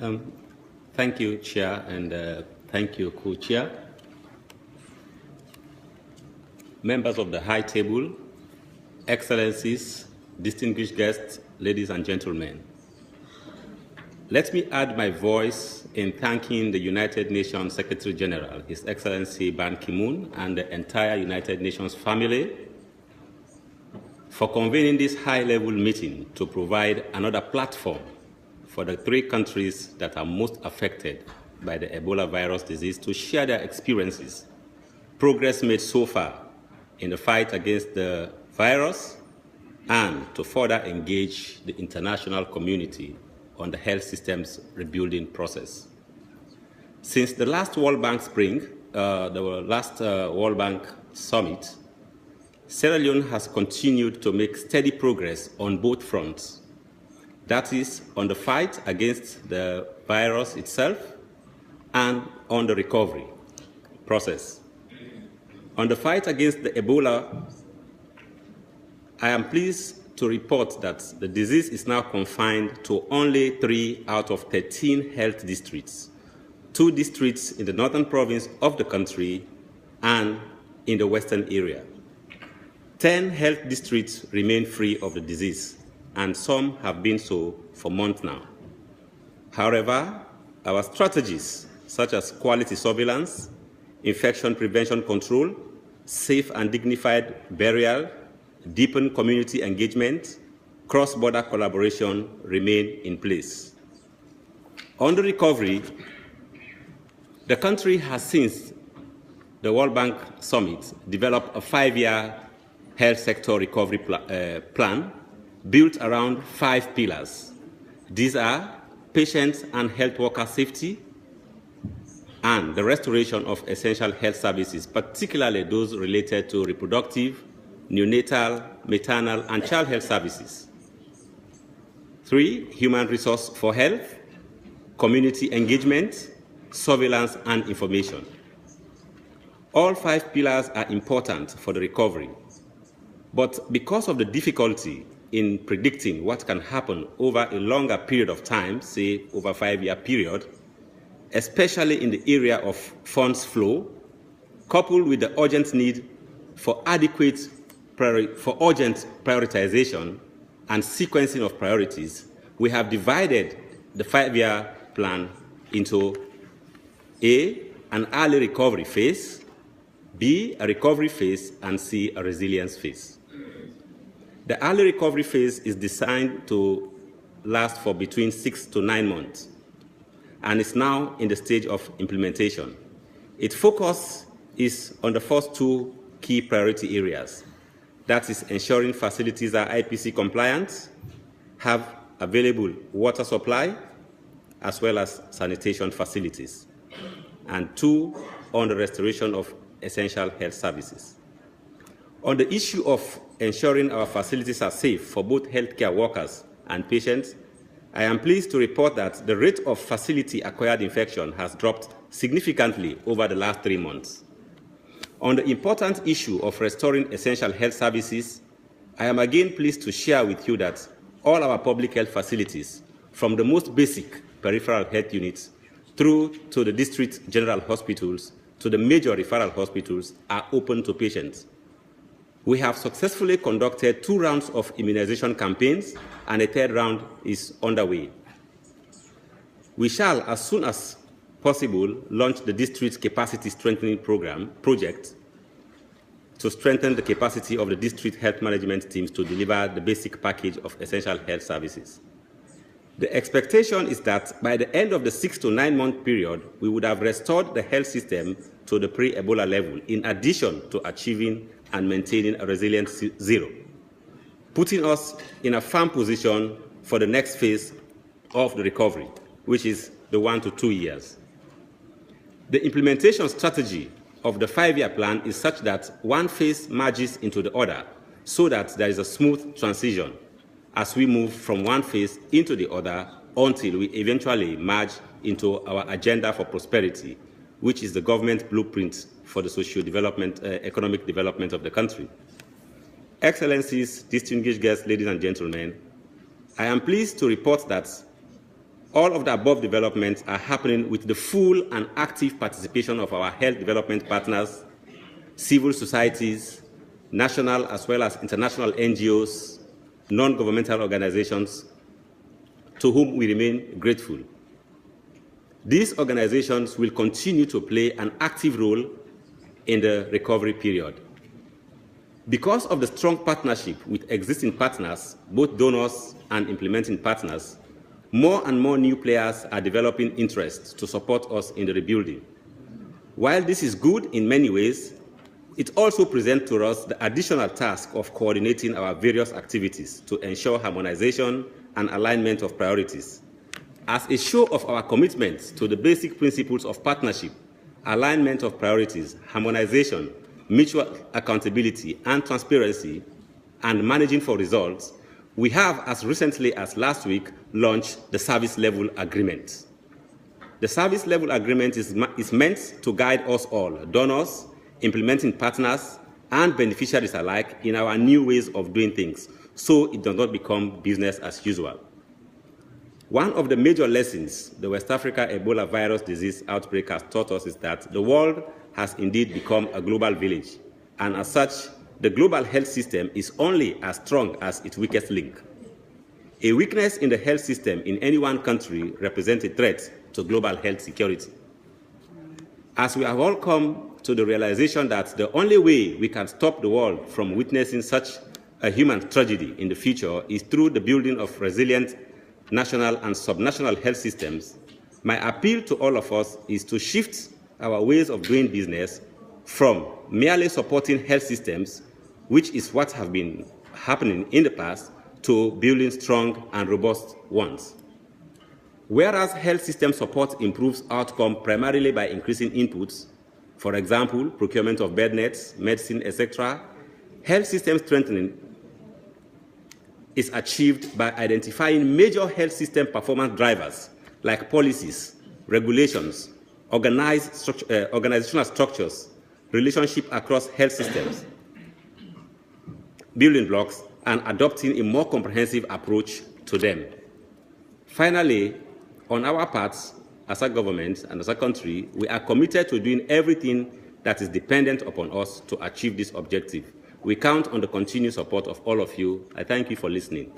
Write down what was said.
Thank you, Chair, and thank you, Co-Chair. Members of the High Table, Excellencies, distinguished guests, ladies and gentlemen. Let me add my voice in thanking the United Nations Secretary General, His Excellency Ban Ki-moon, and the entire United Nations family for convening this high-level meeting to provide another platform for the 3 countries that are most affected by the Ebola virus disease to share their experiences, progress made so far in the fight against the virus, and to further engage the international community on the health system's rebuilding process. Since the last World Bank World Bank Summit, Sierra Leone has continued to make steady progress on both fronts. That is, on the fight against the virus itself and on the recovery process. On the fight against the Ebola, I am pleased to report that the disease is now confined to only 3 out of 13 health districts, 2 districts in the northern province of the country and in the western area. 10 health districts remain free of the disease, and some have been so for months now. However, our strategies, such as quality surveillance, infection prevention control, safe and dignified burial, deepened community engagement, cross-border collaboration remain in place. On the recovery, the country has, since the World Bank Summit, developed a 5-year health sector recovery plan built around 5 pillars. These are patient and health worker safety and the restoration of essential health services, particularly those related to reproductive, neonatal, maternal, and child health services. 3, human resource for health, community engagement, surveillance, and information. All 5 pillars are important for the recovery, but because of the difficulty in predicting what can happen over a longer period of time, say over a 5-year period, especially in the area of funds flow, coupled with the urgent need for urgent prioritization and sequencing of priorities, we have divided the 5-year plan into A, an early recovery phase, B, a recovery phase, and C, a resilience phase. The early recovery phase is designed to last for between 6 to 9 months and is now in the stage of implementation. Its focus is on the first 2 key priority areas. That is, ensuring facilities are IPC compliant, have available water supply, as well as sanitation facilities. And 2, on the restoration of essential health services. On the issue of ensuring our facilities are safe for both healthcare workers and patients, I am pleased to report that the rate of facility-acquired infection has dropped significantly over the last 3 months. On the important issue of restoring essential health services, I am again pleased to share with you that all our public health facilities, from the most basic peripheral health units through to the district general hospitals to the major referral hospitals, are open to patients. We have successfully conducted 2 rounds of immunization campaigns, and a 3rd round is underway. We shall, as soon as possible, launch the district capacity strengthening project to strengthen the capacity of the district health management teams to deliver the basic package of essential health services. The expectation is that by the end of the 6 to 9 month period, we would have restored the health system to the pre-Ebola level, in addition to achieving and maintaining a resilient 0, putting us in a firm position for the next phase of the recovery, which is the 1 to 2 years. The implementation strategy of the 5-year plan is such that one phase merges into the other, so that there is a smooth transition as we move from one phase into the other until we eventually merge into our agenda for prosperity, which is the government blueprint for the economic development of the country. Excellencies, distinguished guests, ladies and gentlemen, I am pleased to report that All of the above developments are happening with the full and active participation of our health development partners, civil societies, national as well as international NGOs, non-governmental organizations, to whom we remain grateful. These organizations will continue to play an active role in the recovery period. Because of the strong partnership with existing partners, both donors and implementing partners, more and more new players are developing interest to support us in the rebuilding. While this is good in many ways, it also presents to us the additional task of coordinating our various activities to ensure harmonization and alignment of priorities. As a show of our commitment to the basic principles of partnership, alignment of priorities, harmonization, mutual accountability and transparency, and managing for results, we have, as recently as last week, launched the Service Level Agreement. The Service Level Agreement is meant to guide us all, donors, implementing partners, and beneficiaries alike, in our new ways of doing things, so it does not become business as usual. One of the major lessons the West Africa Ebola virus disease outbreak has taught us is that the world has indeed become a global village, and as such, the global health system is only as strong as its weakest link. A weakness in the health system in any one country represents a threat to global health security. As we have all come to the realization that the only way we can stop the world from witnessing such a human tragedy in the future is through the building of resilient national and subnational health systems, my appeal to all of us is to shift our ways of doing business from merely supporting health systems, which is what has been happening in the past, to building strong and robust ones. Whereas health system support improves outcome primarily by increasing inputs, for example, procurement of bed nets, medicine, etc., health system strengthening is achieved by identifying major health system performance drivers like policies, regulations, organizational structures, relationship across health systems, building blocks, and adopting a more comprehensive approach to them. Finally, on our part, as a government and as a country, we are committed to doing everything that is dependent upon us to achieve this objective. We count on the continued support of all of you. I thank you for listening.